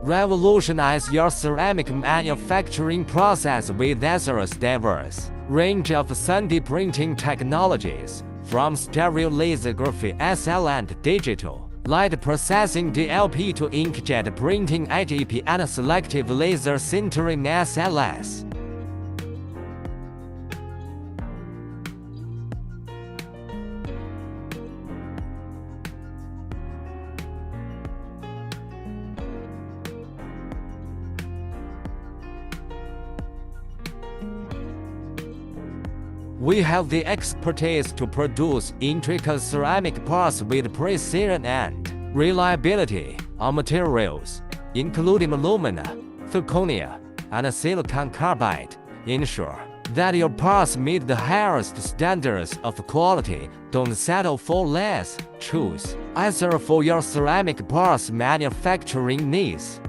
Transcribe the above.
Revolutionize your ceramic manufacturing process with ATCERA's diverse range of 3D printing technologies, from stereolithography (SL) and digital light processing (DLP) to inkjet printing (ATP) and selective laser sintering (SLS). We have the expertise to produce intricate ceramic parts with precision and reliability on materials, including alumina, zirconia, and silicon carbide. Ensure that your parts meet the highest standards of quality. Don't settle for less. Choose ATCERA for your ceramic parts manufacturing needs.